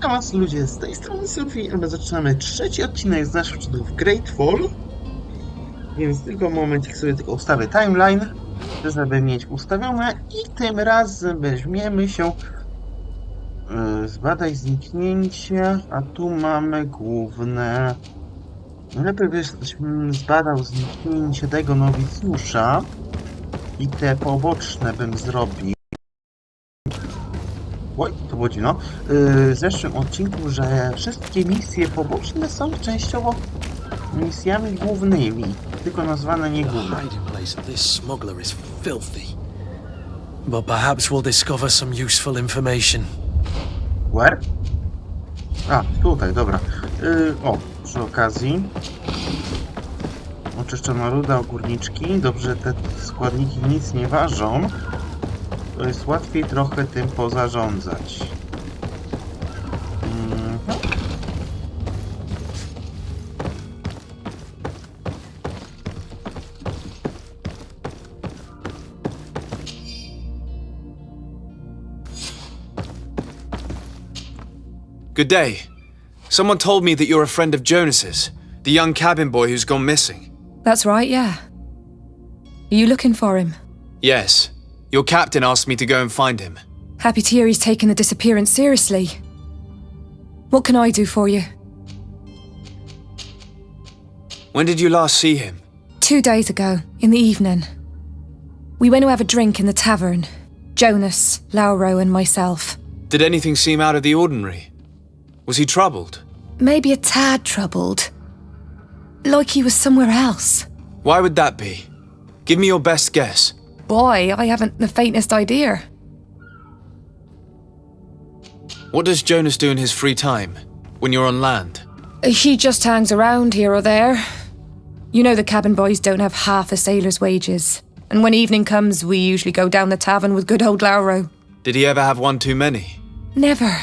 Witam was ludzie, z tej strony Sophie, a my zaczynamy trzeci odcinek z naszych czasów Greedfall. Więc tylko momencik sobie tylko ustawię timeline, żeby mieć ustawione i tym razem weźmiemy się zbadaj zniknięcie, a tu mamy główne. Lepiej byś zbadał zniknięcie tego nowicjusza i te poboczne bym zrobił. Oj, to było dziwno. W zeszłym odcinku, że wszystkie misje poboczne są częściowo misjami głównymi, tylko nazwane nie główne. But perhaps we'll discover some useful information. Where? A, tutaj, dobra. O, przy okazji. Oczyszczona ruda, ogórniczki. Dobrze, te składniki nic nie ważą. To jest łatwiej trochę tym pozarządzać. Good day. Someone told me that you're a friend of Jonas's, the young cabin boy who's gone missing. That's right, yeah. Are you looking for him? Yes. Your captain asked me to go and find him. Happy to hear he's taken the disappearance seriously. What can I do for you? When did you last see him? 2 days ago, in the evening. We went to have a drink in the tavern. Jonas, Lauro and myself. Did anything seem out of the ordinary? Was he troubled? Maybe a tad troubled. Like he was somewhere else. Why would that be? Give me your best guess. Boy, I haven't the faintest idea. What does Jonas do in his free time, when you're on land? He just hangs around here or there. You know the cabin boys don't have half a sailor's wages. And when evening comes, we usually go down the tavern with good old Lauro. Did he ever have one too many? Never.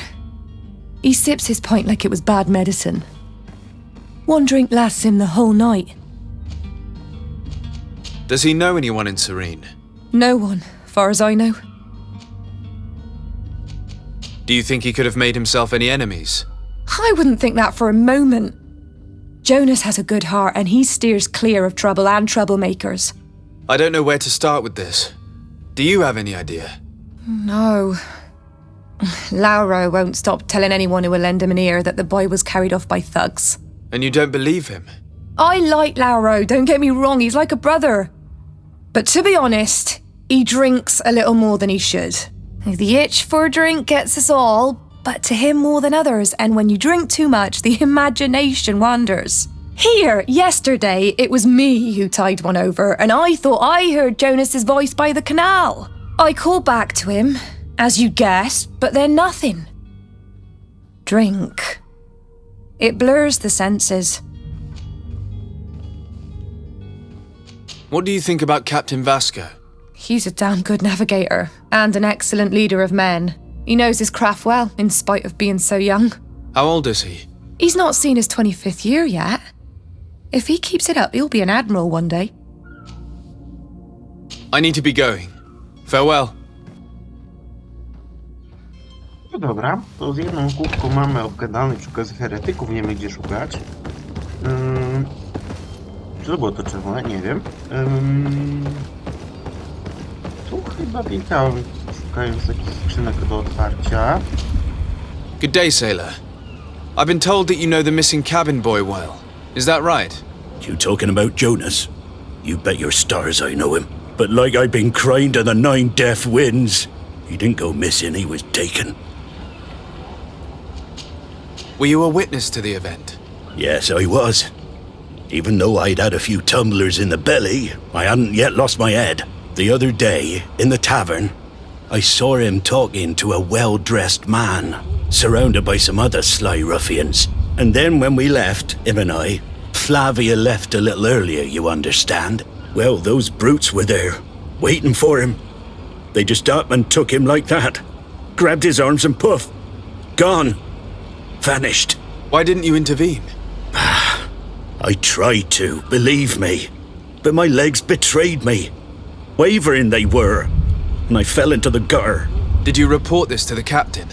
He sips his pint like it was bad medicine. One drink lasts him the whole night. Does he know anyone in Serene? No one, far as I know. Do you think he could have made himself any enemies? I wouldn't think that for a moment. Jonas has a good heart and he steers clear of trouble and troublemakers. I don't know where to start with this. Do you have any idea? No. Lauro won't stop telling anyone who will lend him an ear that the boy was carried off by thugs. And you don't believe him? I like Lauro, don't get me wrong, he's like a brother. But to be honest, he drinks a little more than he should. The itch for a drink gets us all, but to him more than others, and when you drink too much, the imagination wanders. Here, yesterday, it was me who tied one over, and I thought I heard Jonas's voice by the canal. I called back to him, as you guessed, but then nothing. Drink. It blurs the senses. What do you think about Captain Vasco? He's a damn good navigator, and an excellent leader of men. He knows his craft well, in spite of being so young. How old is he? He's not seen his 25th year yet. If he keeps it up, he'll be an admiral one day. I need to be going. Farewell. No dobra, to z jedną kubką mamy obgadany przy okazji heretyków, nie wiemy gdzie szukać. Czy to było to czerwone? Nie wiem. Tu chyba biegałem, szukając takich skrzynek do otwarcia. Good day, sailor. I've been told that you know the missing cabin boy well. Is that right? You talking about Jonas? You bet your stars I know him. But like I've been crying to the 9 deaf winds, he didn't go missing, he was taken. Were you a witness to the event? Yes, I was. Even though I'd had a few tumblers in the belly, I hadn't yet lost my head. The other day, in the tavern, I saw him talking to a well-dressed man, surrounded by some other sly ruffians. And then when we left, him and I, Flavia left a little earlier, you understand. Well, those brutes were there, waiting for him. They just up and took him like that. Grabbed his arms and poof, gone. Vanished. Why didn't you intervene? I tried to, believe me. But my legs betrayed me. Wavering they were, and I fell into the gutter. Did you report this to the captain?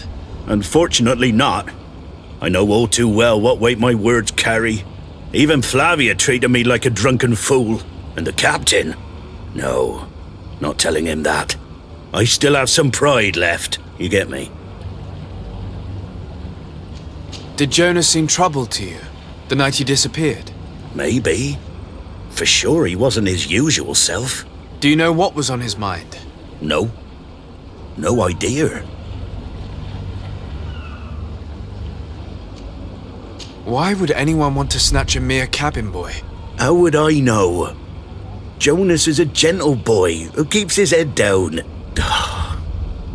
Unfortunately not. I know all too well what weight my words carry. Even Flavia treated me like a drunken fool. And the captain? No, not telling him that. I still have some pride left, you get me? Did Jonas seem troubled to you the night he disappeared? Maybe. For sure he wasn't his usual self. Do you know what was on his mind? No. No idea. Why would anyone want to snatch a mere cabin boy? How would I know? Jonas is a gentle boy who keeps his head down.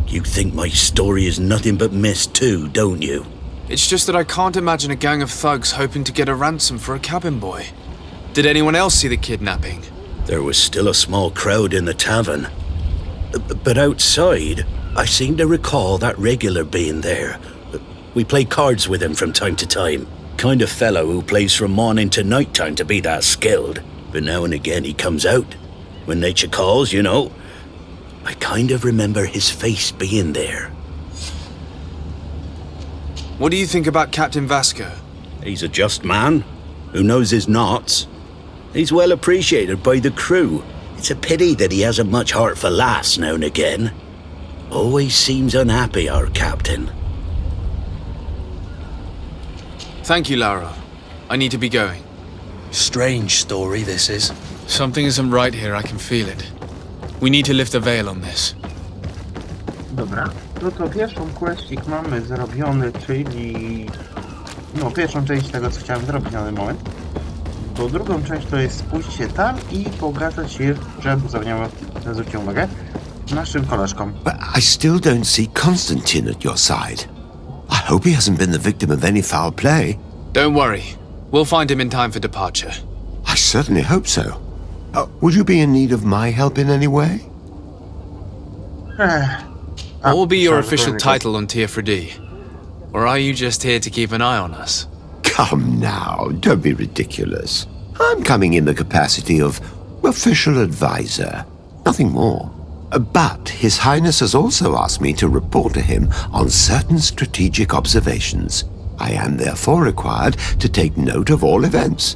You think my story is nothing but mist too, don't you? It's just that I can't imagine a gang of thugs hoping to get a ransom for a cabin boy. Did anyone else see the kidnapping? There was still a small crowd in the tavern. But outside, I seem to recall that regular being there. We play cards with him from time to time. Kind of fellow who plays from morning to night time to be that skilled. But now and again he comes out. When nature calls, you know. I kind of remember his face being there. What do you think about Captain Vasco? He's a just man who knows his knots. He's well appreciated by the crew. It's a pity that he hasn't much heart for laughs now and again. Always seems unhappy, our captain. Thank you, Lauro. I need to be going. Strange story this is. Something isn't right here, I can feel it. We need to lift the veil on this. Dobra, no to pierwszą questik mamy zrobiony, czyli... No, pierwszą część tego, co chciałem zrobić na ten moment. Bo drugą część to jest pójść się tam i pogadać się, że zwrócił uwagę, naszym koleżkom. But I still don't see Constantine at your side. I hope he hasn't been the victim of any foul play. Don't worry. We'll find him in time for departure. I certainly hope so. Would you be in need of my help in any way? What will be your official title on Tier 3D? Or are you just here to keep an eye on us? Come now, don't be ridiculous. I'm coming in the capacity of official advisor, nothing more. But His Highness has also asked me to report to him on certain strategic observations. I am therefore required to take note of all events,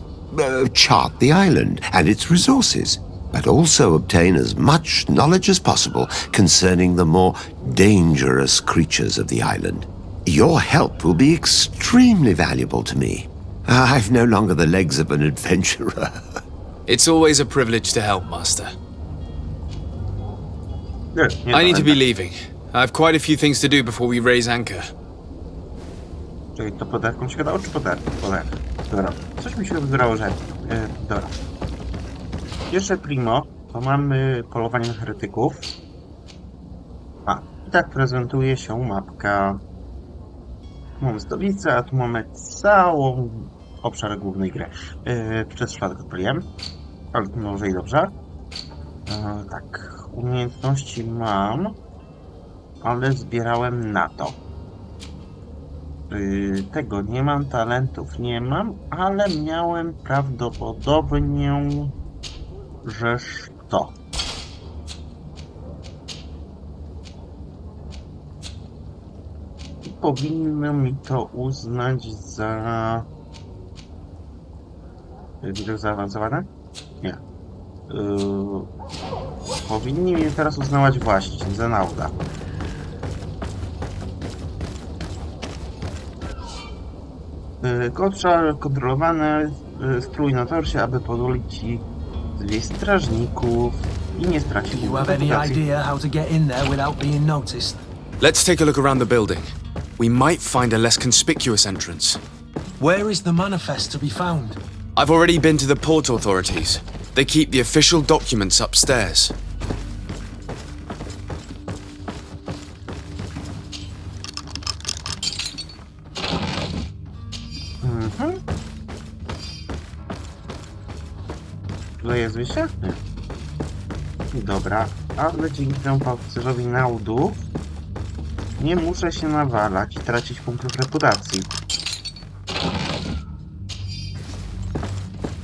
chart the island and its resources, but also obtain as much knowledge as possible concerning the more dangerous creatures of the island. Your help will be extremely valuable to me. I've no longer the legs of an adventurer. It's always a privilege to help, Master. I need to be leaving. I have quite a few things to do before we raise anchor. Czyli to podarką się gadało, czy podarką? Podarką. Dobra. Coś mi się wybrało, że... dobra. Pierwsze primo, to mamy polowanie na heretyków. I tak prezentuje się mapka. Tu mamy stolicę, a tu mamy całą obszar głównej gry. Przez przypadek odpaliłem, ale to może i dobrze. Tak, umiejętności mam, ale zbierałem na to. Tego nie mam, talentów nie mam, ale miałem prawdopodobnie, żeż to. I powinno mi to uznać za... Widok zaawansowany? Nie. Powinni mnie teraz uznawać właśnie za nauta. Kontrolowany strój na torsie, aby podolić ci zwieść strażników i nie stracić reputacji. Let's take a look around the building. We might find a less conspicuous entrance. Where is the manifest to be found? I've already been to the port authorities. They keep the official documents upstairs. Tutaj jest wyjście? Nie. Dobra, ale dzięki temu pancerzowi naudów nie muszę się nawalać i tracić punktów reputacji.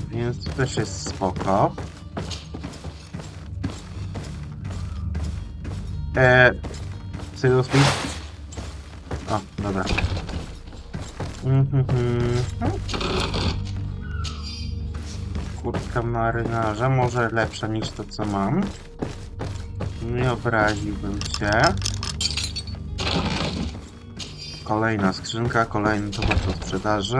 Więc to też jest spoko. Seriously? O, dobra. Kurtka marynarza, może lepsza niż to, co mam. Nie obraziłbym się. Kolejna skrzynka, kolejny towar do sprzedaży.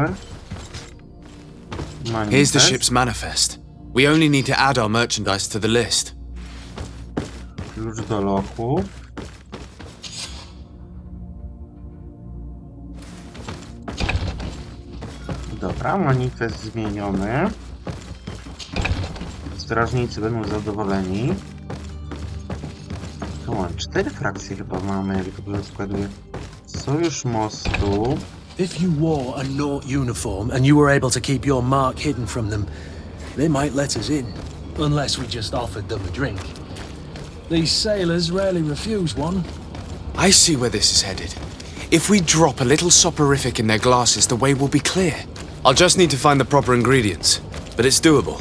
Here's the Manifest. ship's manifest. We only need to add our merchandise to the list. Klucz do lochu. Dobra, manifest zmieniony. Strażnicy będą zadowoleni. Tu mam 4 frakcje chyba mamy, jak dobrze składuję. Sojusz mostu. If you wore a Naut uniform and you were able to keep your mark hidden from them, they might let us in. Unless we just offered them a drink. These sailors rarely refuse one. I see where this is headed. If we drop a little soporific in their glasses, the way will be clear. I'll just need to find the proper ingredients, but it's doable.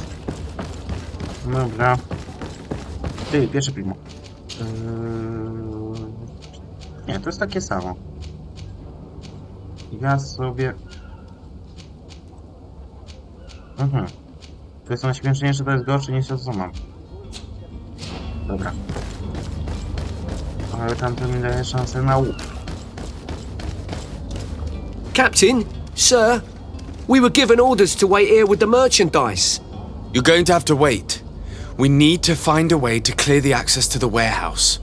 Dobra. Ty, pierwsze primo. Nie, to jest takie samo. Ja sobie... To jest najśmieszniejsze, to jest gorsze niż to, co mam. Dobra. Ale tamto mi daje szansę na łuk. Captain, sir, we were given orders to wait here with the merchandise. You're going to have to wait. We need to find a way to clear the access to the warehouse.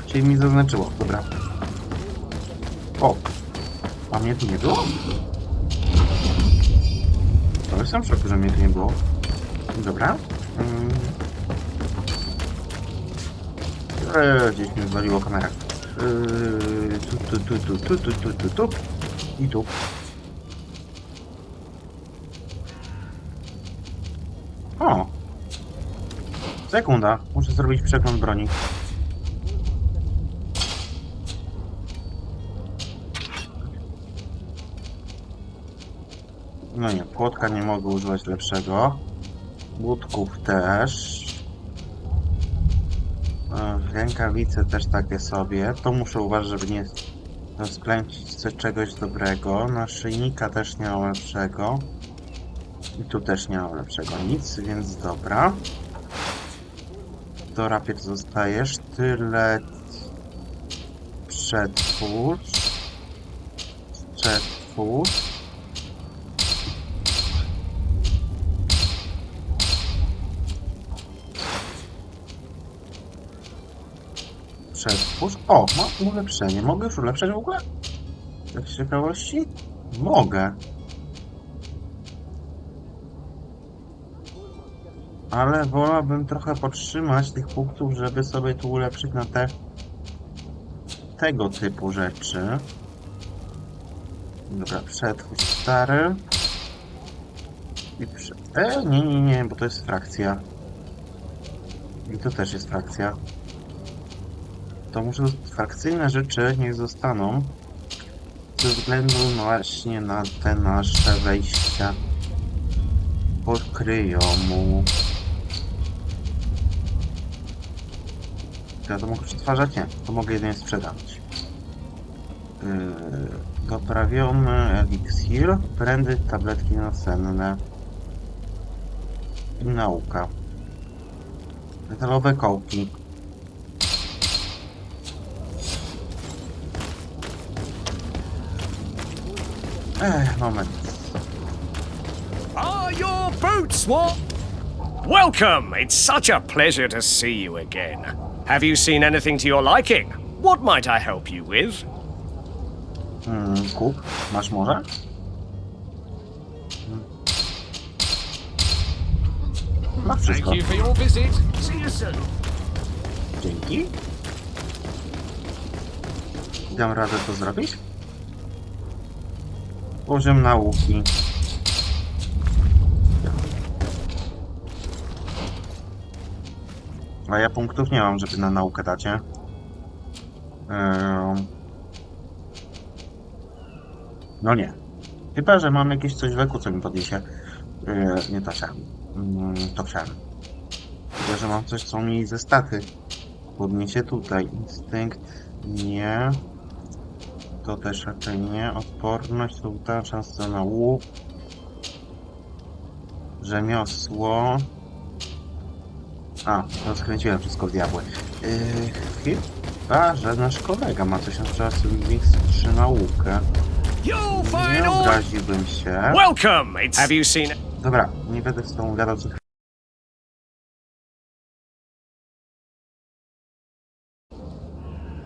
Czyli mi zaznaczyło, dobra. O! A mnie tu nie było? To jestem w szoku, że mnie tu nie było. Dobra. Gdzieś mi zwaliło kamerę. Tu. I tu. O! Sekunda. Muszę zrobić przegląd broni. No nie, płotka nie mogę używać lepszego. Łódków też. Rękawice też takie sobie. To muszę uważać, żeby nie sklęcić czegoś dobrego. Naszyjnika też nie mam lepszego. I tu też nie mam lepszego nic, więc dobra. To rapier zostaje. Sztylet. Przetwórz. O, mam ulepszenie. Mogę już ulepszać w ogóle? Tak z ciekawości? Mogę. Ale wolałbym trochę podtrzymać tych punktów, żeby sobie tu ulepszyć na tego typu rzeczy. Dobra, przetwórz stary. I nie, bo to jest frakcja. I to też jest frakcja. To muszę... Frakcyjne rzeczy niech zostaną. Ze względu właśnie na te nasze wejścia. Podkryją mu. Ja to mogę przetwarzać? Nie. To mogę jedynie sprzedać. Doprawiony eliksir. Brandy, tabletki nasenne. I nauka. Metalowe kołki. Moment. Are your boots what? Welcome! It's such a pleasure to see you again. Have you seen anything to your liking? What might I help you with? Kup. Masz może? Masz wszystko. Thank you for your visit. See you soon. Dzięki. Dam radę to zrobić? Poziom nauki. A ja punktów nie mam, żeby na naukę dacie. No nie. Chyba, że mam jakieś coś w eku, co mi podniesie. Nie to chciałem. To chciałem. Chyba, że mam coś, co mi ze staty Podniesie tutaj. Instynkt nie. To też raczej nie. Odporność to ta szansa na łuk. Rzemiosło. A, to skręciłem wszystko w diabły. Chyba, że nasz kolega ma coś na przykład z naukę. Nie obraziłbym się. Welcome! Have you seen... Dobra, nie będę z tą gadał co chwilę.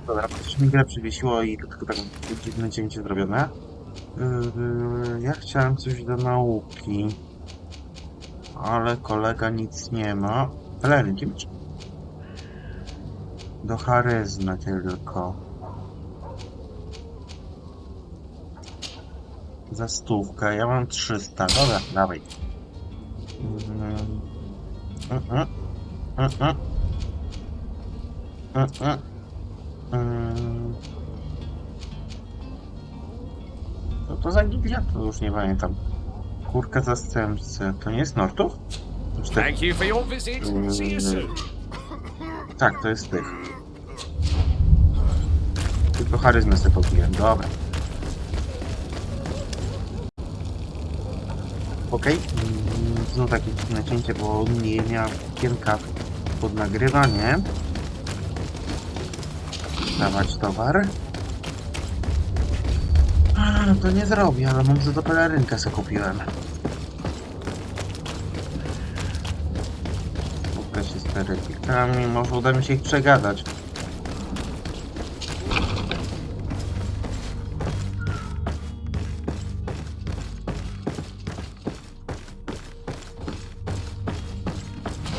Dobra, coś mi grę przywiesiło i tylko tak dziwne cięcie zrobione. Ja chciałem coś do nauki. Ale kolega nic nie ma. Pelerynki masz? Do charyzmy tylko. Za 100. Ja mam 300. Dobra, dawaj. Co to za gildia? To już nie pamiętam. Kurka zastępcy. To nie jest Nortów? Thank you for your visit. See you soon. Tak, to jest tych. Tylko charyzmę sobie pobiłem. Dobra. Okej. Znów takie nacięcie, bo nie miałem okienka pod nagrywanie. Dawać towar. To nie zrobię, ale mam za to pelerynkę sobie kupiłem. Spotkać się z peryfikami, może uda mi się ich przegadać.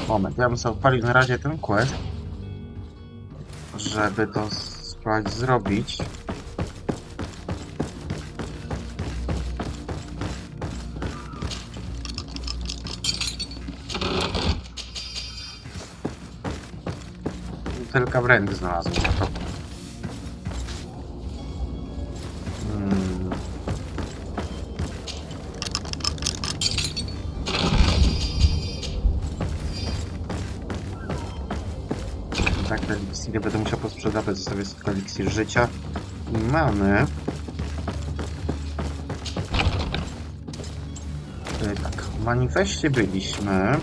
Moment, ja bym sobie odpalił na razie ten quest, żeby to spróbować zrobić. Tylko brandy znalazłem na to. Tak, te eliksiry będę musiał posprzedawać, zostawię sobie eliksir życia. I mamy... Tak, w manifestie byliśmy.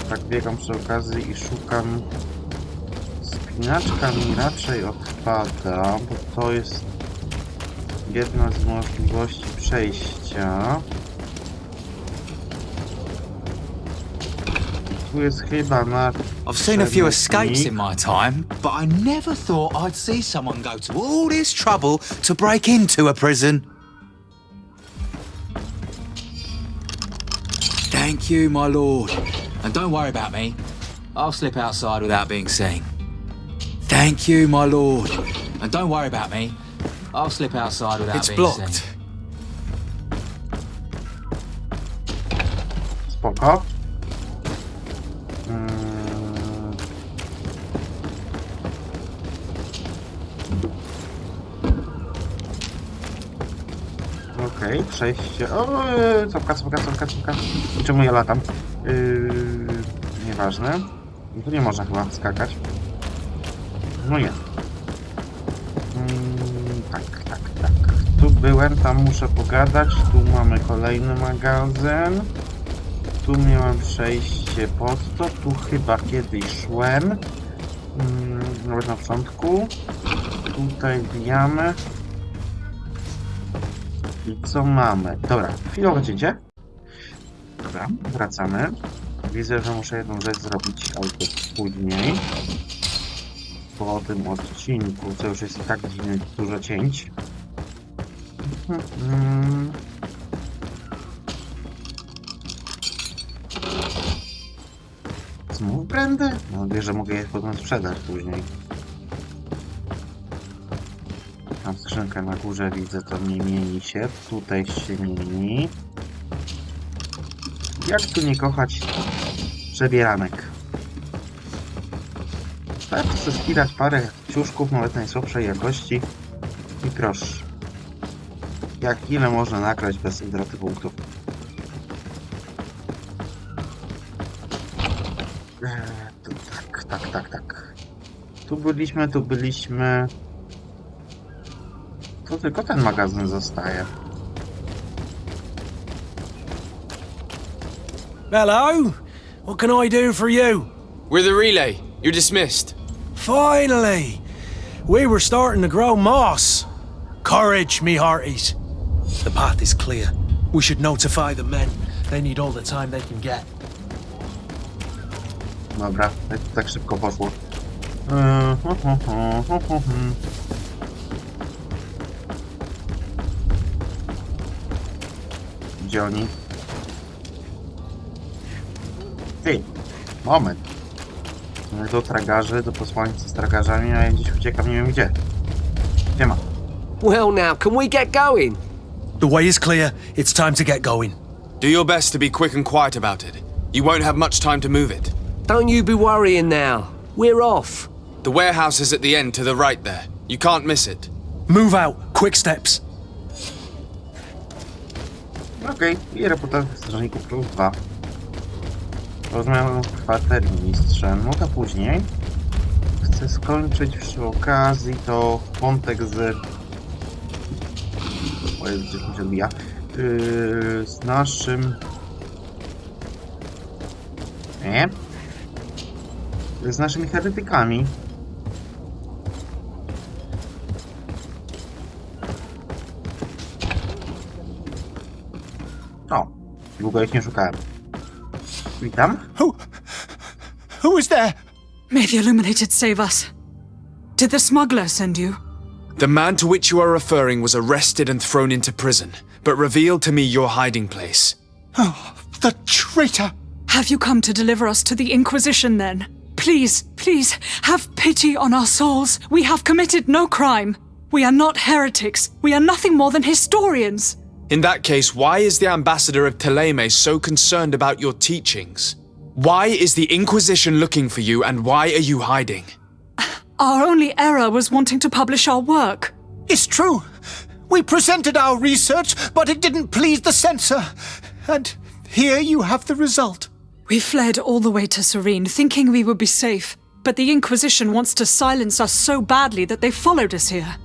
Tak biegam przy okazji i szukam. Spinaczka mi raczej odpada, bo to jest jedna z możliwości przejścia. Tu jest chyba na... I've seen a few escapes in my time, but I never thought I'd see someone go to all this trouble to break into a prison. Thank you, my lord. And don't worry about me. I'll slip outside without being seen. Thank you, my lord. And don't worry about me. I'll slip outside without It's being blocked. seen. Spoko. Okej, przejście. O, cofka. I czemu ja latam? Nieważne. Tu nie można chyba skakać. No nie. Tak. Tu byłem, tam muszę pogadać. Tu mamy kolejny magazyn. Tu miałem przejście pod to. Tu chyba kiedyś szłem. Nawet na początku. Tutaj wbijamy. I co mamy? Dobra, chwilowe cięcie. Dobra, wracamy. Widzę, że muszę jedną rzecz zrobić, ale to później. Po tym odcinku, co już jest i tak dużo cięć. Znów brandy? No wiesz, że mogę je potem sprzedać później. Tam skrzynkę na górze widzę, to nie mieni się. Tutaj się mieni. Jak tu nie kochać przebieranek? Tak, chcę spirać parę ciuszków, nawet najsłabszej jakości. I proszę. Ile można nakraść bez utraty punktów? To tak. Tu byliśmy, tu byliśmy. Tu tylko ten magazyn zostaje. Hello? What can I do for you? We're the relay. You're dismissed. Finally! We were starting to grow moss. Courage, me hearties. The path is clear. We should notify the men. They need all the time they can get. Dobra, tak szybko poszło. Gdzie oni? Ty, moment. Do tragarzy, do posłańcy z tragarzami, a ja gdzieś uciekam, nie wiem gdzie. Gdzie ma? Well now, can we get going? The way is clear. It's time to get going. Do your best to be quick and quiet about it. You won't have much time to move it. Don't you be worrying now. We're off. The warehouse is at the end to the right there. You can't miss it. Move out. Quick steps. Okej, i reputacja strażników plus 2. Rozmawiam z kwatermistrzem. No to później. Chcę skończyć przy okazji to wątek z... O Jezu, coś mi się odbija. Z naszym... Nie? Z naszymi heretykami. O, długo ich nie szukałem. Witam. Who is there? May the Illuminated save us. Did the smuggler send you? The man to which you are referring was arrested and thrown into prison, but revealed to me your hiding place. Oh, the traitor! Have you come to deliver us to the Inquisition then? Please, please, have pity on our souls. We have committed no crime. We are not heretics. We are nothing more than historians. In that case, why is the ambassador of Teleme so concerned about your teachings? Why is the Inquisition looking for you, and why are you hiding? Our only error was wanting to publish our work. It's true. We presented our research, but it didn't please the censor. And here you have the result. We fled all the way to Serene, thinking we would be safe. But the Inquisition wants to silence us so badly that they followed us here.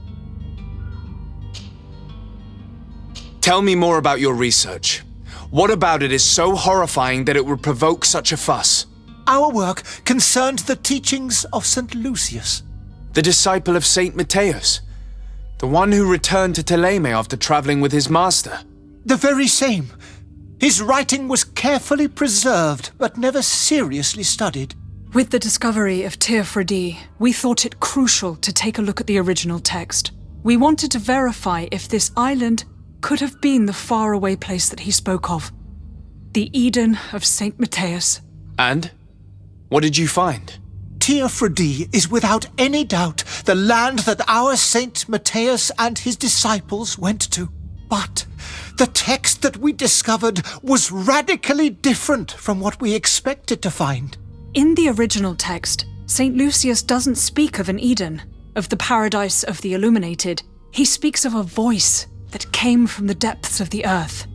Tell me more about your research. What about it is so horrifying that it would provoke such a fuss? Our work concerned the teachings of St. Lucius. The disciple of Saint Matthias? The one who returned to Teleme after traveling with his master? The very same. His writing was carefully preserved, but never seriously studied. With the discovery of Teofredi, we thought it crucial to take a look at the original text. We wanted to verify if this island could have been the faraway place that he spoke of. The Eden of Saint Matthias. And? What did you find? Teofredi is without any doubt the land that our Saint Matthias and his disciples went to. But the text that we discovered was radically different from what we expected to find. In the original text, St. Lucius doesn't speak of an Eden, of the paradise of the illuminated. He speaks of a voice that came from the depths of the earth,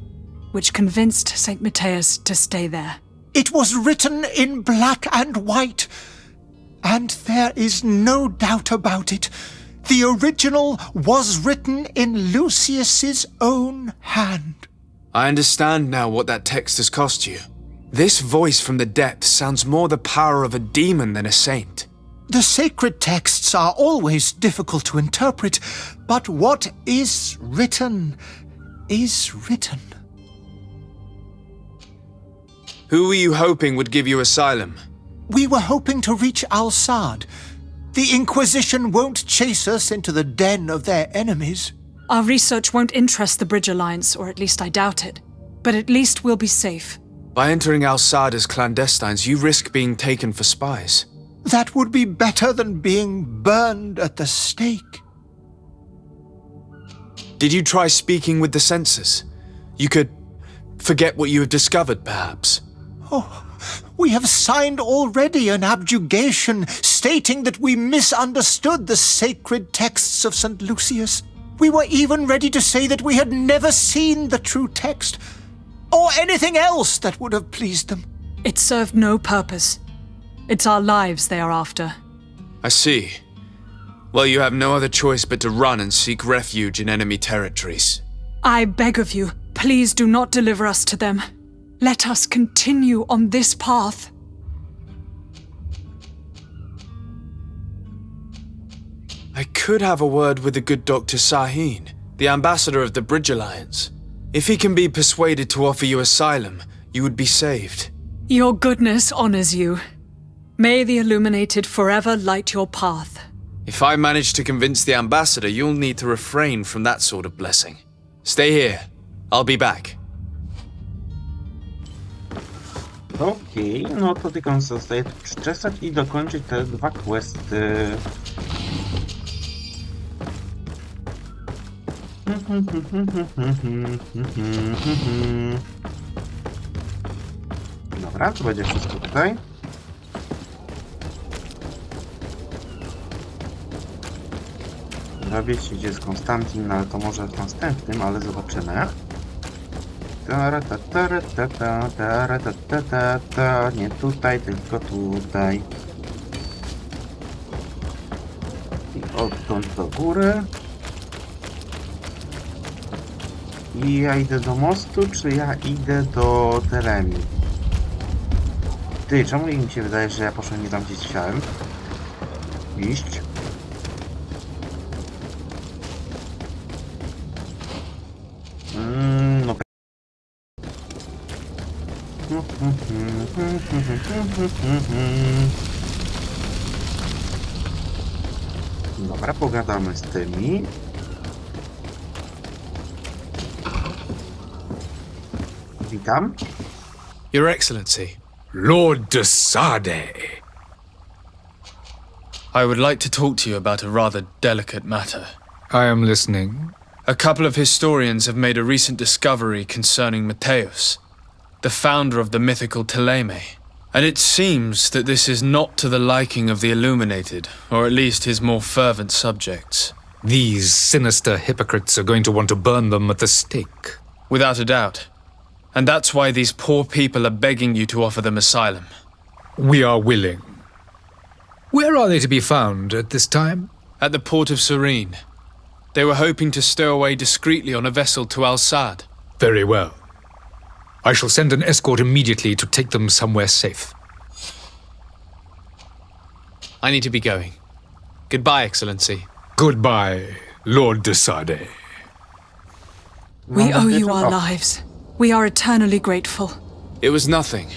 which convinced St. Matthias to stay there. It was written in black and white, and there is no doubt about it. The original was written in Lucius's own hand. I understand now what that text has cost you. This voice from the depths sounds more the power of a demon than a saint. The sacred texts are always difficult to interpret, but what is written is written. Who were you hoping would give you asylum? We were hoping to reach Al-Sad. The Inquisition won't chase us into the den of their enemies. Our research won't interest the Bridge Alliance, or at least I doubt it. But at least we'll be safe. By entering Al-Sad as clandestines, you risk being taken for spies. That would be better than being burned at the stake. Did you try speaking with the censors? You could forget what you have discovered, perhaps. Oh, we have signed already an abjugation stating that we misunderstood the sacred texts of St. Lucius. We were even ready to say that we had never seen the true text, or anything else that would have pleased them. It served no purpose. It's our lives they are after. I see. Well, you have no other choice but to run and seek refuge in enemy territories. I beg of you, please do not deliver us to them. Let us continue on this path. I could have a word with the good Dr. Sahin, the ambassador of the Bridge Alliance. If he can be persuaded to offer you asylum, you would be saved. Your goodness honors you. May the Illuminated forever light your path. If I manage to convince the ambassador, you'll need to refrain from that sort of blessing. Stay here. I'll be back. Okej, no to tylko nam zostaje przeczesać i dokończyć te 2 questy. Dobra, to będzie wszystko tutaj. Wiecie, gdzie jest Konstantin, ale to może w następnym, ale zobaczymy. Nie tutaj, tylko tutaj. I odtąd do góry. I ja idę do mostu, czy ja idę do Telemi? Ty, czemu mi się wydaje, że ja poszedłem nie tam, gdzie chciałem iść? No. Dobra, pogadamy z tymi. Witam. Your Excellency. Lord de Sade. I would like to talk to you about a rather delicate matter. I am listening. A couple of historians have made a recent discovery concerning Matthäus, the founder of the mythical Teleme. And it seems that this is not to the liking of the Illuminated, or at least his more fervent subjects. These sinister hypocrites are going to want to burn them at the stake. Without a doubt. And that's why these poor people are begging you to offer them asylum. We are willing. Where are they to be found at this time? At the port of Serene. They were hoping to stow away discreetly on a vessel to Al-Sad. Very well. I shall send an escort immediately to take them somewhere safe. I need to be going. Goodbye, Excellency. Goodbye, Lord de Sade. We owe you our lives. We are eternally grateful. It was nothing.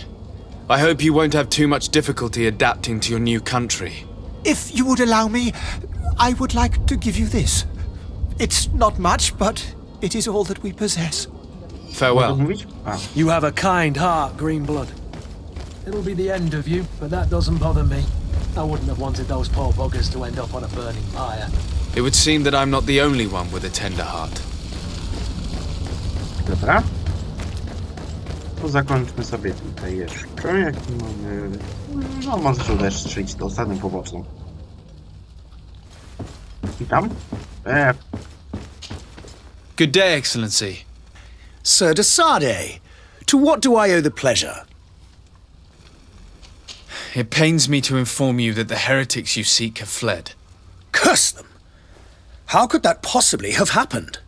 I hope you won't have too much difficulty adapting to your new country. If you would allow me, I would like to give you this. It's not much, but it is all that we possess. Farewell. You have a kind heart, Greenblood. It'll be the end of you, but that doesn't bother me. I wouldn't have wanted those poor buggers to end up on a burning pyre. It would seem that I'm not the only one with a tender heart. Dobra. To zakończmy sobie tutaj jeszcze. Jaki mamy... No, może się uda strzelić to ostatnią poboczną. Witam. Good day, Excellency. Sir de Sade, to what do I owe the pleasure? It pains me to inform you that the heretics you seek have fled. Curse them! How could that possibly have happened?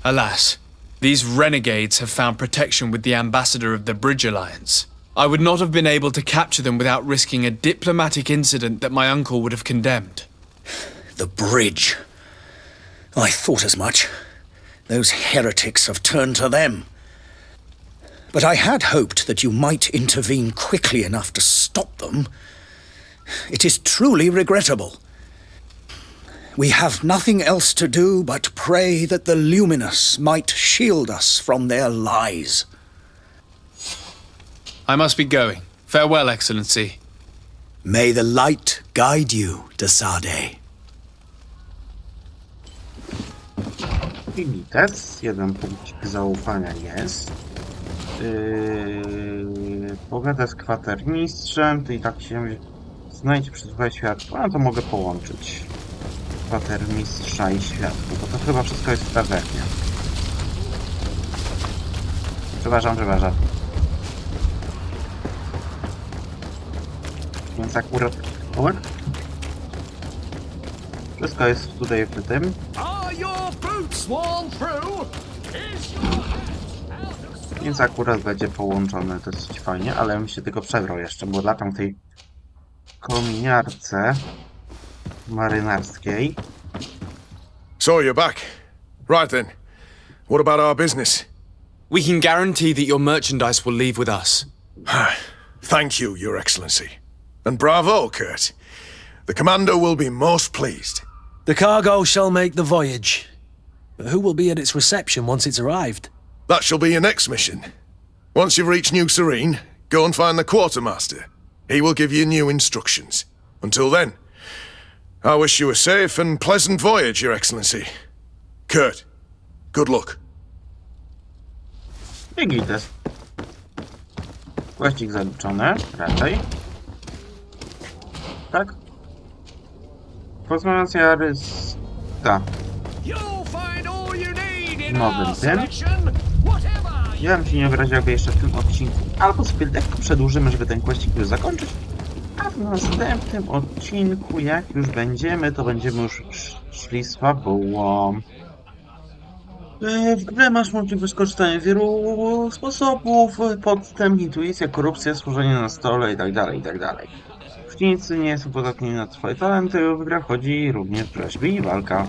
Alas, these renegades have found protection with the ambassador of the Bridge Alliance. I would not have been able to capture them without risking a diplomatic incident that my uncle would have condemned. The bridge. I thought as much. Those heretics have turned to them. But I had hoped that you might intervene quickly enough to stop them. It is truly regrettable. We have nothing else to do but pray that the Luminous might shield us from their lies. I must be going. Farewell, Excellency. May the light guide you, de Sade. Milites, jeden punkcik zaufania jest. Pogadę z kwatermistrzem, to i tak się znajdź przez dwa światła, no to mogę połączyć kwatermistrza i światło, bo to chyba wszystko jest w tawernie. Przepraszam. więc akurat... Moment. Wszystko jest tutaj w tym. Więc akurat będzie połączone dosyć fajnie, ale bym się tylko przebrał jeszcze, bo latam w tej kominiarce marynarskiej. So you're back. Right then. What about our business? We can guarantee that your merchandise will leave with us. Thank you, Your Excellency. And bravo, Kurt. The Commander will be most pleased. The cargo shall make the voyage. But who will be at its reception once it's arrived? That shall be your next mission. Once you've reached New Serene, go and find the quartermaster. He will give you new instructions. Until then, I wish you a safe and pleasant voyage, Your Excellency. Kurt, good luck. I gites. Właścig zaliczony, raczej. Tak? Pozmawiacja ryska. W nowym tym. Ja bym się nie obraził, jakby jeszcze w tym odcinku. Albo sobie lekko przedłużymy, żeby ten questik już zakończyć. A w następnym odcinku, jak już będziemy, to będziemy już szli z fabułą. W grze masz możliwość korzystania z wielu sposobów, podstęp, intuicja, korupcja, służenie na stole itd., itd. Przeciwnicy nie są podatni na twoje talenty, w grę wchodzi również rzeźby i walka.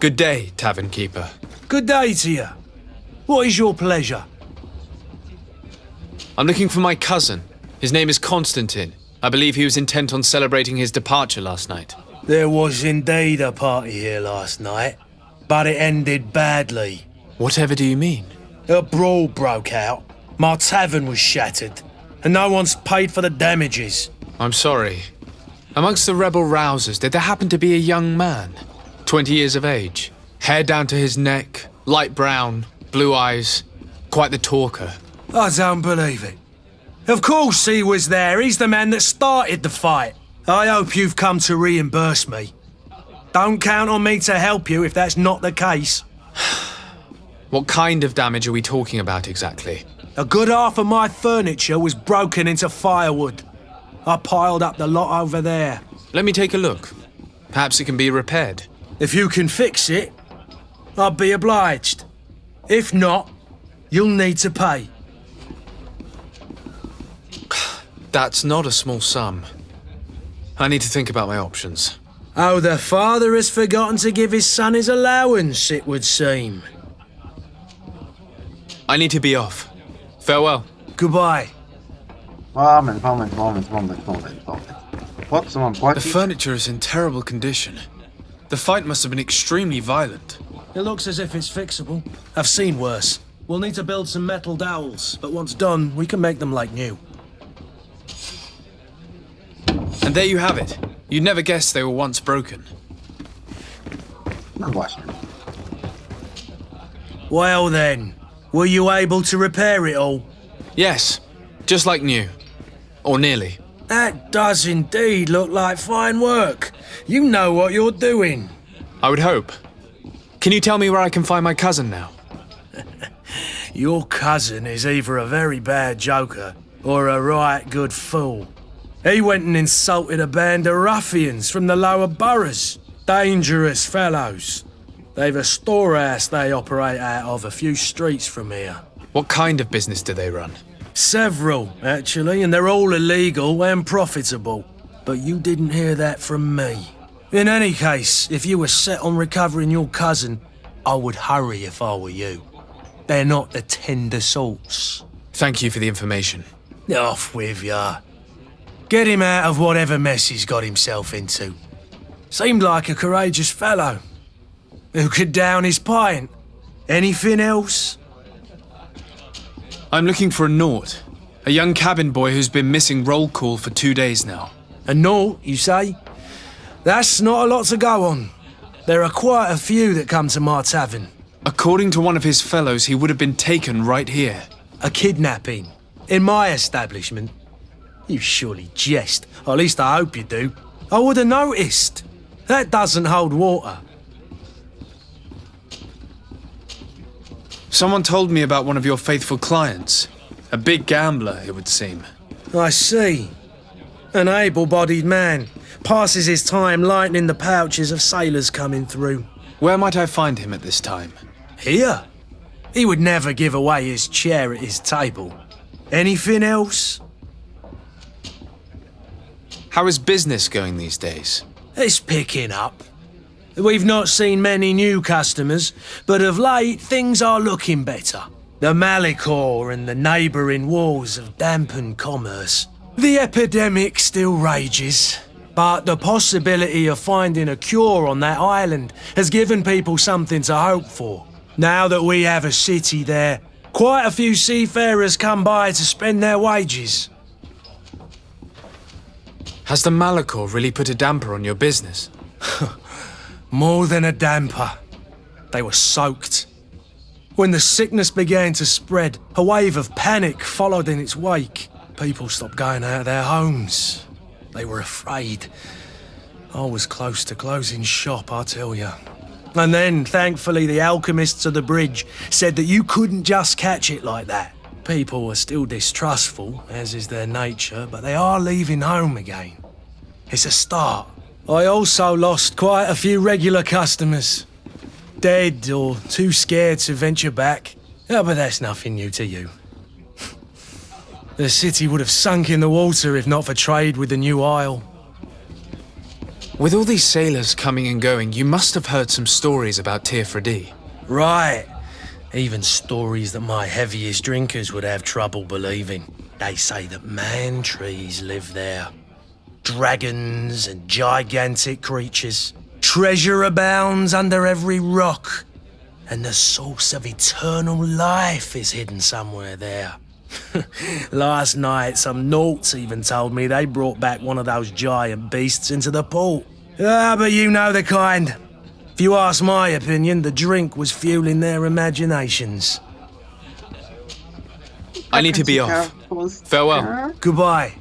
Good day, Tavern Keeper. Good day to you. What is your pleasure? I'm looking for my cousin. His name is Constantine. I believe he was intent on celebrating his departure last night. There was indeed a party here last night, but it ended badly. Whatever do you mean? A brawl broke out. My tavern was shattered, and no one's paid for the damages. I'm sorry. Amongst the rebel rousers, did there happen to be a young man? 20 years of age, hair down to his neck, light brown, blue eyes, quite the talker. I don't believe it. Of course he was there. He's the man that started the fight. I hope you've come to reimburse me. Don't count on me to help you if that's not the case. What kind of damage are we talking about exactly? A good half of my furniture was broken into firewood. I piled up the lot over there. Let me take a look. Perhaps it can be repaired. If you can fix it, I'd be obliged. If not, you'll need to pay. That's not a small sum. I need to think about my options. Oh, the father has forgotten to give his son his allowance, it would seem. I need to be off. Farewell. Goodbye. Moment. Po co mam The płacić? furniture is in terrible condition. The fight must have been extremely violent. It looks as if it's fixable. I've seen worse. We'll need to build some metal dowels, but once done, we can make them like new. And there you have it. You'd never guess they were once broken. No właśnie. Well then, were you able to repair it all? Yes, just like new. Or nearly. That does indeed look like fine work. You know what you're doing. I would hope. Can you tell me where I can find my cousin now? Your cousin is either a very bad joker or a right good fool. He went and insulted a band of ruffians from the lower boroughs. Dangerous fellows. They've a storehouse they operate out of a few streets from here. What kind of business do they run? Several, actually, and they're all illegal and profitable. But you didn't hear that from me. In any case, if you were set on recovering your cousin, I would hurry if I were you. They're not the tender sorts. Thank you for the information. Off with ya. Get him out of whatever mess he's got himself into. Seemed like a courageous fellow. Who could down his pint? Anything else? I'm looking for a Naut. A young cabin boy who's been missing roll call for 2 days now. A Naut, you say? That's not a lot to go on. There are quite a few that come to my tavern. According to one of his fellows, he would have been taken right here. A kidnapping? In my establishment? You surely jest. Or at least I hope you do. I would have noticed. That doesn't hold water. Someone told me about one of your faithful clients. A big gambler, it would seem. I see. An able-bodied man. Passes his time lightening the pouches of sailors coming through. Where might I find him at this time? Here? He would never give away his chair at his table. Anything else? How is business going these days? It's picking up. We've not seen many new customers, but of late things are looking better. The Malicor and the neighbouring wars have dampened commerce. The epidemic still rages, but the possibility of finding a cure on that island has given people something to hope for. Now that we have a city there, quite a few seafarers come by to spend their wages. Has the Malicor really put a damper on your business? More than a damper. They were soaked. When the sickness began to spread, a wave of panic followed in its wake. People stopped going out of their homes. They were afraid. I was close to closing shop, I tell you. And then, thankfully, the alchemists of the bridge said that you couldn't just catch it like that. People are still distrustful, as is their nature, but they are leaving home again. It's a start. I also lost quite a few regular customers. Dead or too scared to venture back. Oh, but that's nothing new to you. The city would have sunk in the water if not for trade with the new isle. With all these sailors coming and going, you must have heard some stories about Heretycy. Right. Even stories that my heaviest drinkers would have trouble believing. They say that man-trees live there. Dragons and gigantic creatures. Treasure abounds under every rock. And the source of eternal life is hidden somewhere there. Last night, some nauts even told me they brought back one of those giant beasts into the port. Ah, but you know the kind. If you ask my opinion, the drink was fueling their imaginations. I need to be off. Farewell. Goodbye.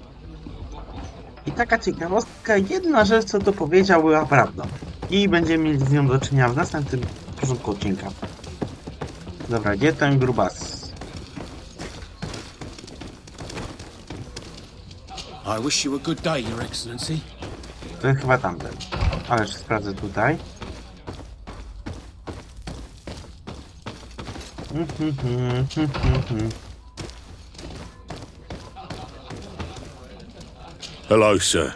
I taka ciekawostka, jedna rzecz, co to powiedział, była prawdą. I będziemy mieli z nią do czynienia w następnym porządku odcinka. Dobra, gdzie ten grubas? I wish you a good day, Your Excellency. To jest chyba tamten. Ale jeszcze sprawdzę tutaj. Hello, sir.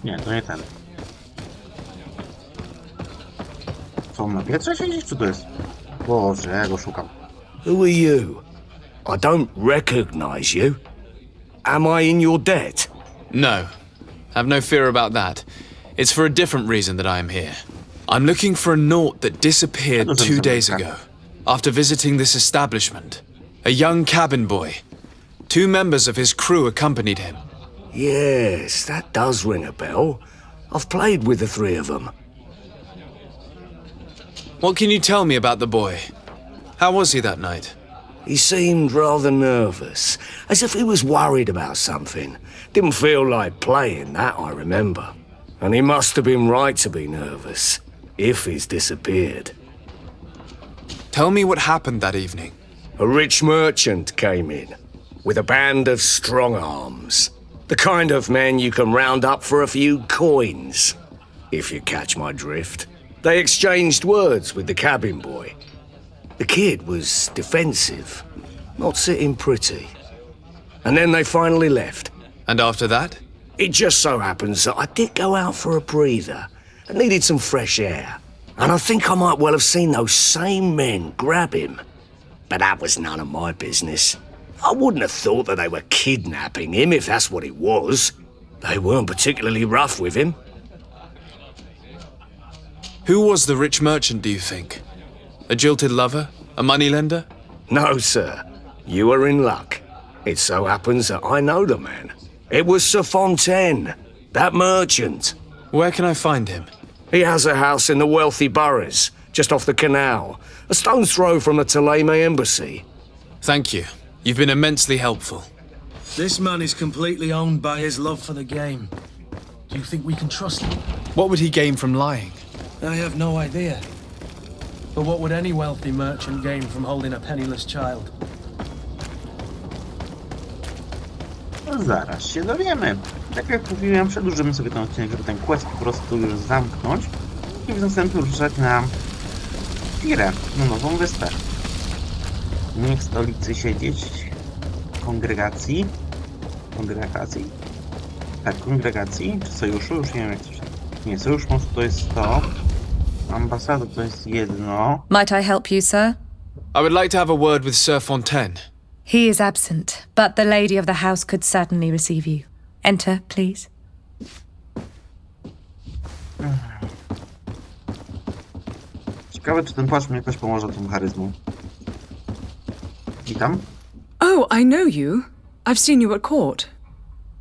Nie, to nie ten. Co, on na pietrze siedzisz, czy to jest? Boże, ja go szukam. Who are you? I don't recognize you. Am I in your debt? No. Have no fear about that. It's for a different reason that I am here. I'm looking for a naut that disappeared 2 days ago, after visiting this establishment. A young cabin boy. 2 members of his crew accompanied him. Yes, that does ring a bell. I've played with the 3 of them. What can you tell me about the boy? How was he that night? He seemed rather nervous, as if he was worried about something. Didn't feel like playing, that I remember. And he must have been right to be nervous, if he's disappeared. Tell me what happened that evening. A rich merchant came in, with a band of strong arms. The kind of men you can round up for a few coins, if you catch my drift. They exchanged words with the cabin boy. The kid was defensive, not sitting pretty. And then they finally left. And after that? It just so happens that I did go out for a breather. I needed some fresh air. And I think I might well have seen those same men grab him. But that was none of my business. I wouldn't have thought that they were kidnapping him if that's what it was. They weren't particularly rough with him. Who was the rich merchant, do you think? A jilted lover? A moneylender? No, sir. You are in luck. It so happens that I know the man. It was Sir Fontaine, that merchant. Where can I find him? He has a house in the wealthy boroughs, just off the canal, a stone's throw from the Taleme embassy. Thank you. You've been immensely helpful. This man is completely owned by his love for the game. Do you think we can trust him? What would he gain from lying? I have no idea. But what would any wealthy merchant gain from holding a penniless child? No zaraz się dowiemy. Tak jak mówiłem, przedłużymy sobie ten odcinek, żeby ten quest po prostu już zamknąć i w następnym ruszać na Firę, na nową wyspę. Nie w stolicy siedzieć kongregacji. Tak, kongregacji, czy sojuszu, już nie wiem jak to się... Nie, sojusz mostu to jest to. Ambasada to jest jedno. Might I help you, sir? I would like to have a word with Sir Fontaine. He is absent, but the lady of the house could certainly receive you. Enter, please. Ciekawe, czy ten płaszcz mi jakoś pomoże tą charyzmą. Witam. Oh, I know you. I've seen you at court.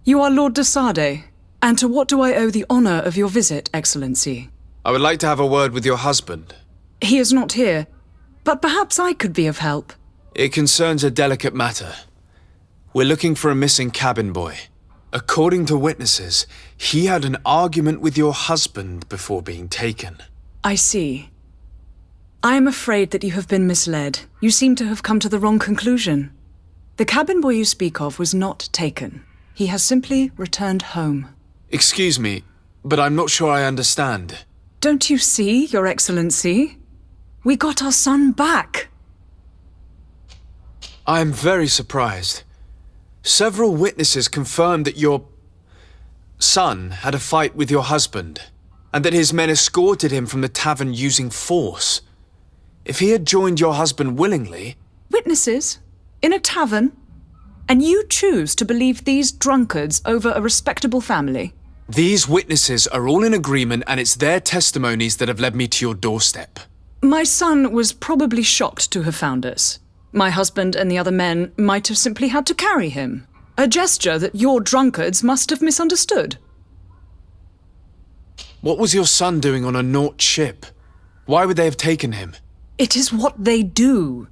You are Lord de Sade. And to what do I owe the honor of your visit, Excellency? I would like to have a word with your husband. He is not here, but perhaps I could be of help. It concerns a delicate matter. We're looking for a missing cabin boy. According to witnesses, he had an argument with your husband before being taken. I see. I am afraid that you have been misled. You seem to have come to the wrong conclusion. The cabin boy you speak of was not taken. He has simply returned home. Excuse me, but I'm not sure I understand. Don't you see, Your Excellency? We got our son back. I am very surprised. Several witnesses confirmed that your son had a fight with your husband, and that his men escorted him from the tavern using force. If he had joined your husband willingly... Witnesses? In a tavern? And you choose to believe these drunkards over a respectable family? These witnesses are all in agreement, and it's their testimonies that have led me to your doorstep. My son was probably shocked to have found us. My husband and the other men might have simply had to carry him. A gesture that your drunkards must have misunderstood. What was your son doing on a Naut ship? Why would they have taken him? It is what they do.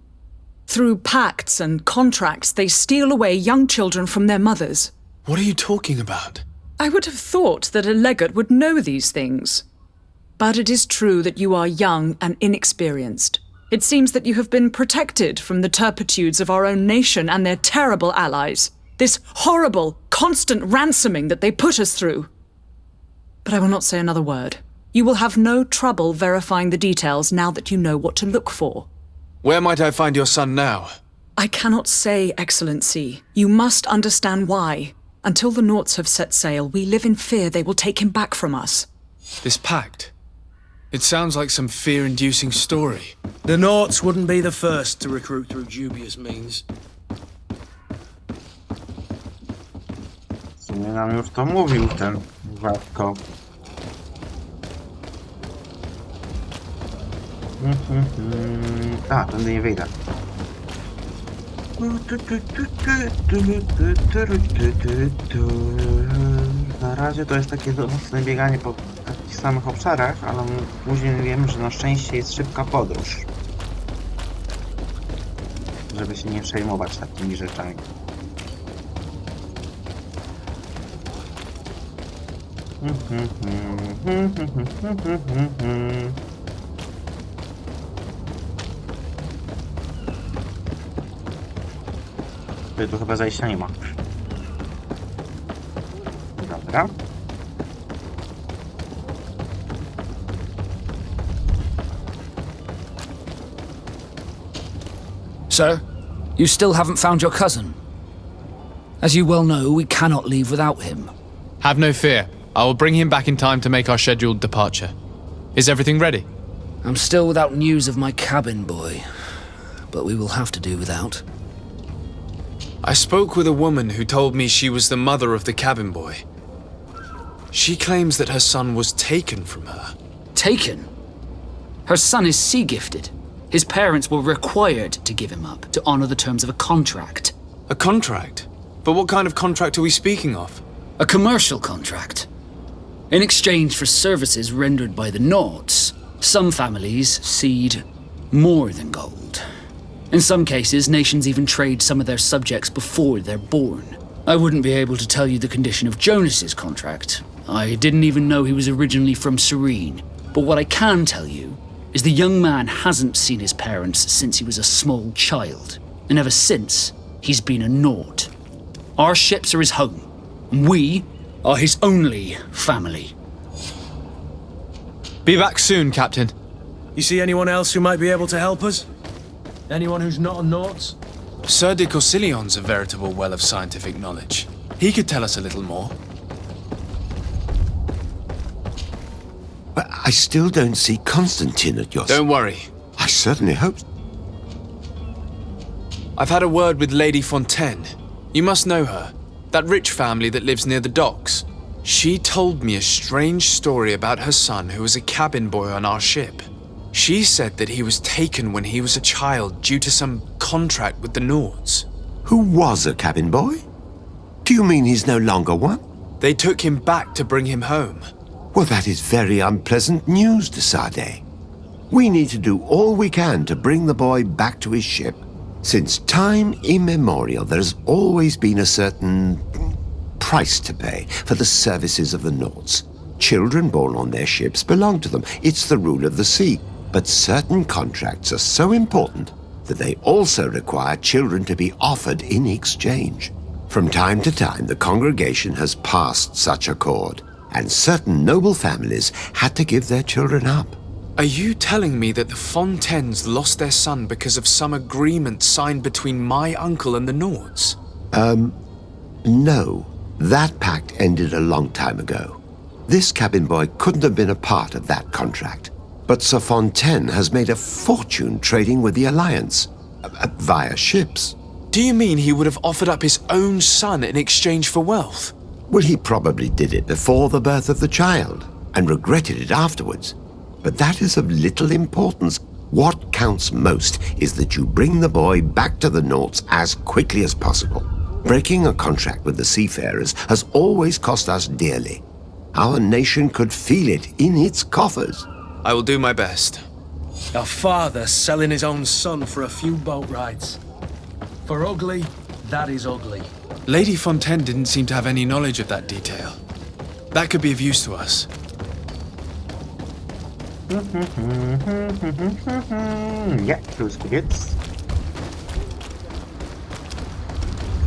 Through pacts and contracts, they steal away young children from their mothers. What are you talking about? I would have thought that a legate would know these things. But it is true that you are young and inexperienced. It seems that you have been protected from the turpitudes of our own nation and their terrible allies. This horrible, constant ransoming that they put us through. But I will not say another word. You will have no trouble verifying the details now that you know what to look for. Where might I find your son now? I cannot say, Excellency. You must understand why. Until the Nauts have set sail, we live in fear they will take him back from us. This pact? It sounds like some fear-inducing story. The Nauts wouldn't be the first to recruit through dubious means. W sumie nam już to mówił ten Warko. A, tędy nie wyjdę. Na razie to jest takie mocne bieganie po takich samych obszarach, ale później wiemy, że na szczęście jest szybka podróż. Żeby się nie przejmować takimi rzeczami. Tu chyba zajścia nie ma. Dobra. Sir, you still haven't found your cousin. As you well know, we cannot leave without him. Have no fear. I will bring him back in time to make our scheduled departure. Is everything ready? I'm still without news of my cabin boy, but we will have to do without. I spoke with a woman who told me she was the mother of the cabin boy. She claims that her son was taken from her. Taken? Her son is sea-gifted. His parents were required to give him up to honor the terms of a contract. A contract? But what kind of contract are we speaking of? A commercial contract. In exchange for services rendered by the Nauts, some families cede more than gold. In some cases, nations even trade some of their subjects before they're born. I wouldn't be able to tell you the condition of Jonas's contract. I didn't even know he was originally from Serene. But what I can tell you is the young man hasn't seen his parents since he was a small child. And ever since, he's been a Naut. Our ships are his home. We are his only family. Be back soon, Captain. You see anyone else who might be able to help us? Anyone who's not a Nauts? Sir de Corsillion's a veritable well of scientific knowledge. He could tell us a little more. But I still don't see Constantine at your... Don't worry. I certainly hope... I've had a word with Lady Fontaine. You must know her. That rich family that lives near the docks. She told me a strange story about her son who was a cabin boy on our ship. She said that he was taken when he was a child due to some contract with the Nords. Who was a cabin boy? Do you mean he's no longer one? They took him back to bring him home. Well, that is very unpleasant news, de Sade. We need to do all we can to bring the boy back to his ship. Since time immemorial, there's always been a certain price to pay for the services of the Nords. Children born on their ships belong to them. It's the rule of the sea. But certain contracts are so important that they also require children to be offered in exchange. From time to time, the congregation has passed such accord, and certain noble families had to give their children up. Are you telling me that the Fontaines lost their son because of some agreement signed between my uncle and the Nords? No. That pact ended a long time ago. This cabin boy couldn't have been a part of that contract. But Sir Fontaine has made a fortune trading with the Alliance, via ships. Do you mean he would have offered up his own son in exchange for wealth? Well, he probably did it before the birth of the child, and regretted it afterwards. But that is of little importance. What counts most is that you bring the boy back to the Nords as quickly as possible. Breaking a contract with the seafarers has always cost us dearly. Our nation could feel it in its coffers. I will do my best. A father selling his own son for a few boat rides. For ugly, that is ugly. Lady Fontaine didn't seem to have any knowledge of that detail. That could be of use to us. Nie, plus kupiec.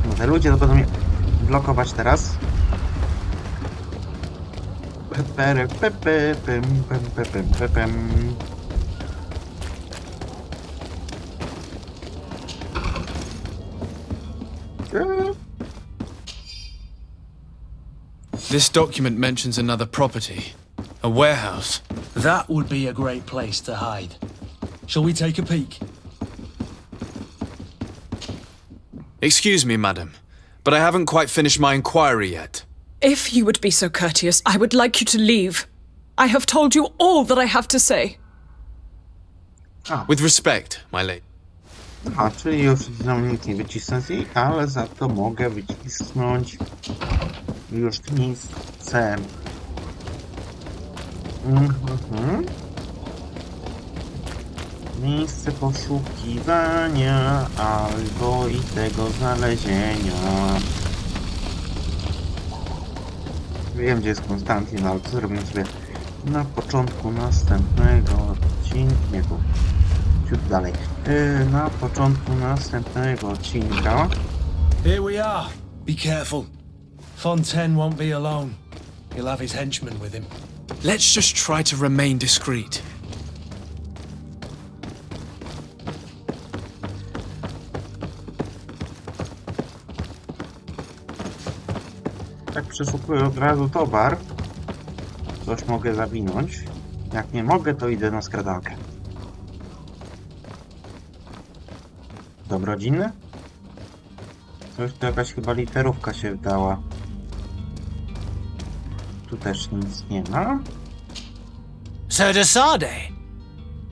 No te ludzie to będą mnie blokować teraz. This document mentions another property. A warehouse. That would be a great place to hide. Shall we take a peek? Excuse me, madam, but I haven't quite finished my inquiry yet. If you would be so courteous, I would like you to leave. I have told you all that I have to say. With respect, my lady. Aha, czyli już nic nie wycisnę z niej, ale za to mogę wycisnąć już miejsce. Miejsce poszukiwania albo i tego znalezienia. Wiem, gdzie jest Konstantin, ale to zrobię sobie na początku następnego odcinka. Nie, tu ciut dalej. Na początku następnego odcinka. Here we are. Be careful. Fontaine won't be alone. He'll have his henchmen with him. Let's just try to remain discreet. Tak przeszukuję od razu towar. Coś mogę zawinąć. Jak nie mogę, to idę na skradankę. Dobrodziny? Coś tu jakaś chyba literówka się dała. Tu też nic nie ma. Sir Desade,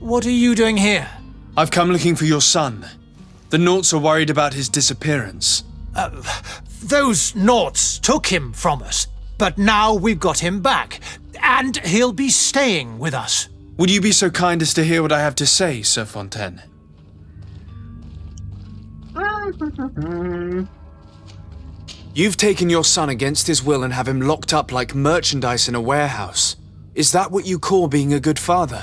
what are you doing here? I've come looking for your son. The Nauts are worried about his disappearance. Those Nauts took him from us, but now we've got him back, and he'll be staying with us. Would you be so kind as to hear what I have to say, Sir Fontaine? You've taken your son against his will and have him locked up like merchandise in a warehouse. Is that what you call being a good father?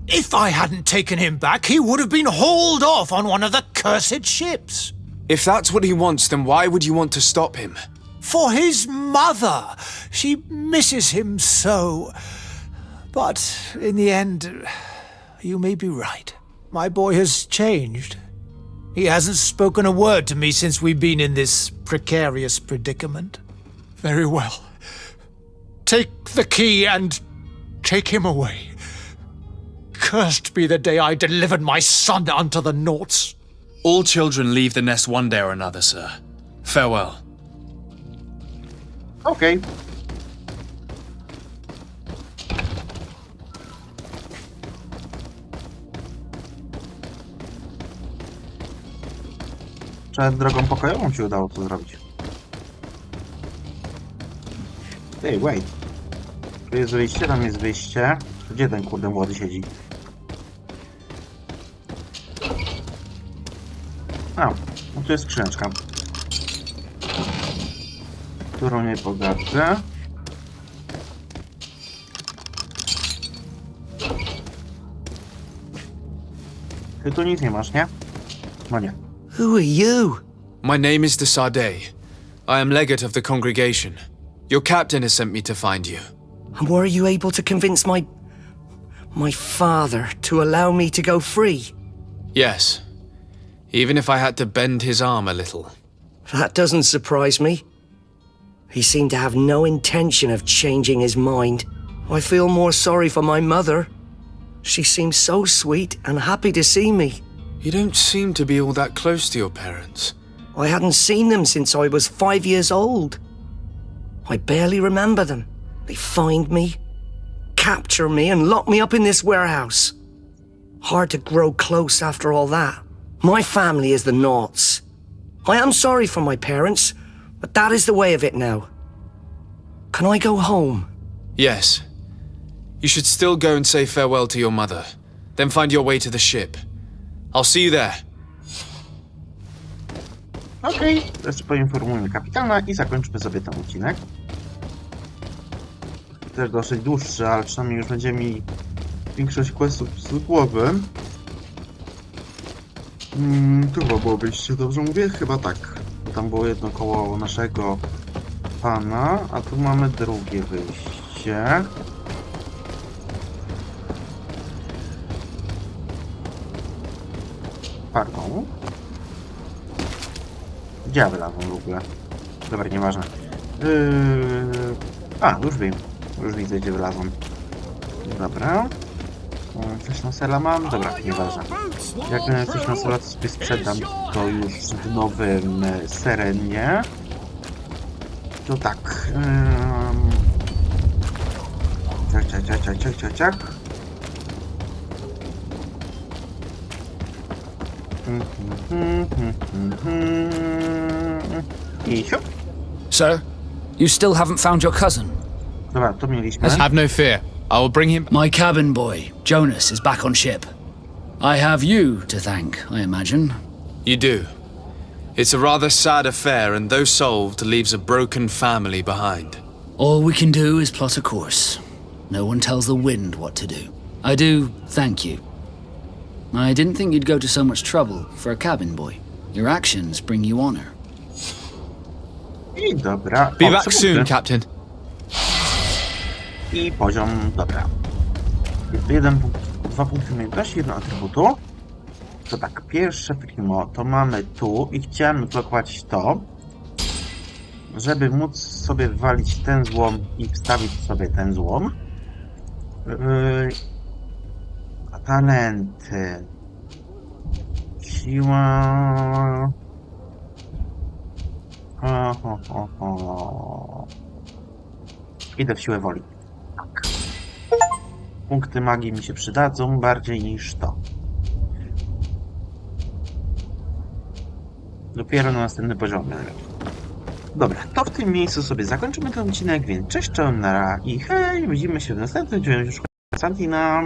If I hadn't taken him back, he would have been hauled off on one of the cursed ships. If that's what he wants, then why would you want to stop him? For his mother! She misses him so. But in the end, you may be right. My boy has changed. He hasn't spoken a word to me since we've been in this precarious predicament. Very well. Take the key and take him away. Cursed be the day I delivered my son unto the Nauts. All children leave the nest one day or another, sir. Farewell. Okej. Przed drogą pokojową ci udało to zrobić. Hey, wait. Tu jest wyjście, tam jest wyjście. Gdzie ten kurde młody siedzi? A, no tu jest skrzyneczka, którą nie pogardzę. Ty tu nic nie masz, nie? No nie. Who are you? My name is Desadeh. I am legate of the congregation. Your captain has sent me to find you. And were you able to convince my father to allow me to go free? Yes. Even if I had to bend his arm a little. That doesn't surprise me. He seemed to have no intention of changing his mind. I feel more sorry for my mother. She seemed so sweet and happy to see me. You don't seem to be all that close to your parents. I hadn't seen them since I was 5 years old. I barely remember them. They find me, capture me, and lock me up in this warehouse. Hard to grow close after all that. My family is the Nauts. I am sorry for my parents, but that is the way of it now. Can I go home? Yes. You should still go and say farewell to your mother. Then find your way to the ship. I'll see you there. Okej, jeszcze poinformujmy kapitana i zakończmy sobie ten odcinek. Też dosyć dłuższy, ale przynajmniej już będziemy mieli większość questów z głowy. Tu chyba było wyjście, dobrze mówię? Chyba tak. Tam było jedno koło naszego pana, a tu mamy drugie wyjście. Pardon. Gdzie ja wylazłem w ogóle? Dobra, nieważne. A, już wiem. Już widzę, gdzie wylazłem. Dobra. Coś na sela mam? Dobra, nieważne. Jak coś na sela sobie sprzedam, to już w nowym serenie. To tak. Ciach. I siup. Sir, you still haven't found your cousin. Dobra, to mieliśmy. Have no fear. I will bring him. My cabin boy, Jonas, is back on ship. I have you to thank, I imagine. You do. It's a rather sad affair, and though solved, leaves a broken family behind. All we can do is plot a course. No one tells the wind what to do. I do thank you. I didn't think you'd go to so much trouble for a cabin boy. Your actions bring you honor. I dobra. Be back soon, Captain. I poziom, dobra. Dwa punkty umiejętności, jedno atrybutu. To tak, pierwsze primo to mamy tu i chciałem odblokować to, żeby móc sobie wywalić ten złom i wstawić sobie ten złom. Talenty. Siła. Idę w siłę woli. Tak. Punkty magii mi się przydadzą bardziej niż to. Dopiero na następny poziom. Dobra, to w tym miejscu sobie zakończymy ten odcinek, więc cześć, czołem, nara i hej, widzimy się w następnym, gdzie już Santina.